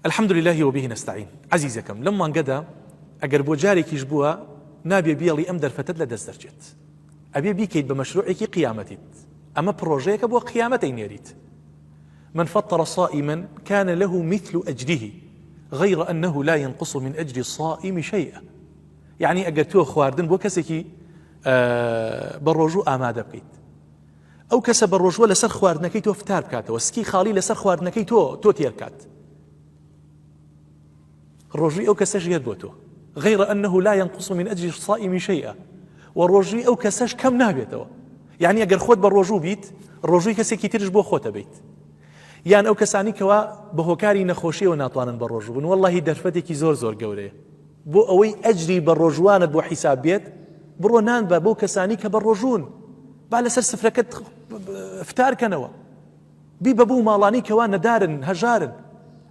الحمد لله وبه نستعين. عزيزكم لما انقدا اگر بو جارێکیش بووە نابێ بێڵی ئەم دەرفەتت لە دەست دەرچێت، ئەبێ بیکەیت بە مەشروعێکی قیامەتیت. ئەمە پرۆژەیەکە بۆ قیامەتەی نێریت. من فطر صائما كان له مثل أجره غير أنه لا ينقص من أجر الصائم شيئا. يعني ئەگەر تۆ خواردن بۆ کەسێکی بە ڕۆژوو ئامادە بکەیت، ئەو کەسە بە ڕۆژوە لەسەر خواردنەکەی تۆ فتار بکاتەوە، سکی خاڵی لەسەر خواردنەکەی تۆ تێر کات، ڕۆژووی ئەو کەسەش هێر بۆ تۆ، غير أنه لا ينقص من أجر الصائم شيئا. وڕۆژووی ئەو کەسەش کەم نابێتەوە. يعني ئەگەر خۆت بە ڕۆژوو بیت، ڕۆژووی کەسێکی ترش بۆ خۆتە بیت. یان ئەو کەسانی کەوا بە هۆکاری نەخۆشیەوە ناتوانن بە ڕۆژوو بن، وەڵڵاهی دەرفەتێکی زۆر گەورەیە. بۆ ئەوەی ئەجری بە ڕۆژوانت بۆ حیساب بێت، بڕۆ نان بە بۆ کەسانی کە بە ڕۆژوون، با لەسەر سفرەکەت فتارکەنەوە، بی بە بوو ماڵانی کەوا نەدارن هەژارن.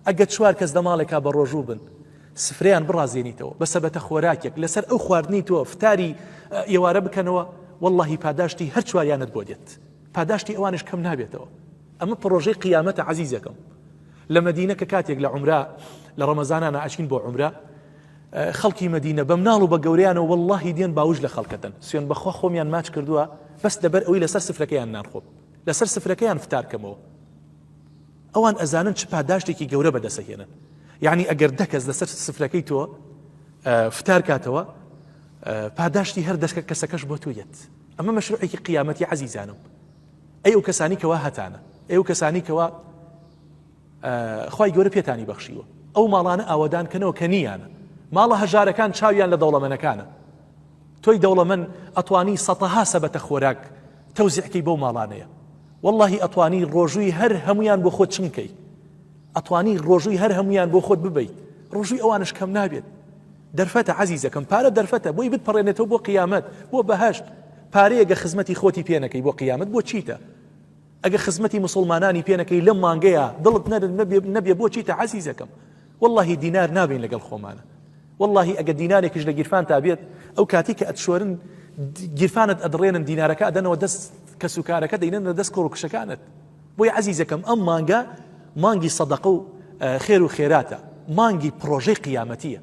ئەگە چوار کەس لە ماڵێکا بە ڕۆژوو بن، سفرەیان بڕازێنیتەوە بە سەبەتە خۆراکێک لەسەر ئەو خواردنی تۆ فتاری ئێوارە بکەنەوە، وەڵڵاهی پاداشتی هەر چواریانت بۆ دێت، پاداشتی ئەوانش کەم نابێتەوە. ئەمە پرۆژەی قیامەتە عەزیزەکەم. لە مەدینە کە کاتێک لە عومرە لە ڕەمەزانانە ئاچین بۆ عومرە، خەڵکی مەدینە بە مناڵ و بە گەورەیانەوە وەڵڵاهی دێن باوش لە خەڵکەتن، سوێن بەخوا خۆمیان ماچ کردووە بەس دەبەر ئەوەی لەسەر سفرەکەیان نانخۆم، لەسەر سفرەکەیان فتارکەمەوە. ئەوان ئەزانن چ پاداشتێکی گەورە بەدەسەهێنن. یعنی ئەگەر دە کەس لەسەر سفرەکەی تۆ فتار کاتەوە، پاداشتی هەر دەستکە کەسەکەش بۆ تۆیەت. ئەمە مەشروعێکی قیامەتی عەزیزانم. ئەو کەسانی کەوا هەتانە، ئەو کەسانی کەوا خوای گەورە پێتانی بەخشیوە، ئەو ماڵانە ئاوەدان کەنەوە کە نییانە، ماڵە هەژارەکان چاویان لە دەوڵەمەنەکانە، تۆی دەوڵەمەن ئەتوانی سەتەها سەبەتە خۆراک تەوزیعکەی بەو ماڵانەیە. وەڵڵاهی ئەتوانی ڕۆژووی هەر هەمویان بۆ خۆت چنکەی، ئەتوانی ڕۆژووی هەر هەمویان بۆ خۆت ببەیت، ڕۆژووی ئەوانش کەم نابێت. دەرفەتە عەزیزەکەم، پارە دەرفەتە بۆی بتپەڕێنێتەوە بۆ قیامەت، بۆ بەهەشت. پارەیەگە خزمەتی خۆتی پێنەکەی بۆ قیامەت بۆ چیتە؟ ئەگە خزمەتی مسلمانانی پێنەکەی لەم مانگەیە دڵت نەبێ بۆ چیتە عەزیزەکەم؟ وەڵڵاهی دینار نابین لەگەڵ خۆمانە. وەڵڵاهی ئەگە دینارێکیش لە گیرفان تا بێت، ئەو کاتی کە ئەتشۆرن گیرفانت ئەدڕێنن، دینارەکە ئەدەنەوە دەست کەسوکارەکە دەینەنە دەست کۆڕکشەکانت. بۆی عەزیزەکەم ئەم مانگە مانگی سەدەقە و خێر و خێراتە، مانگی پرۆژەی قیامەتیە.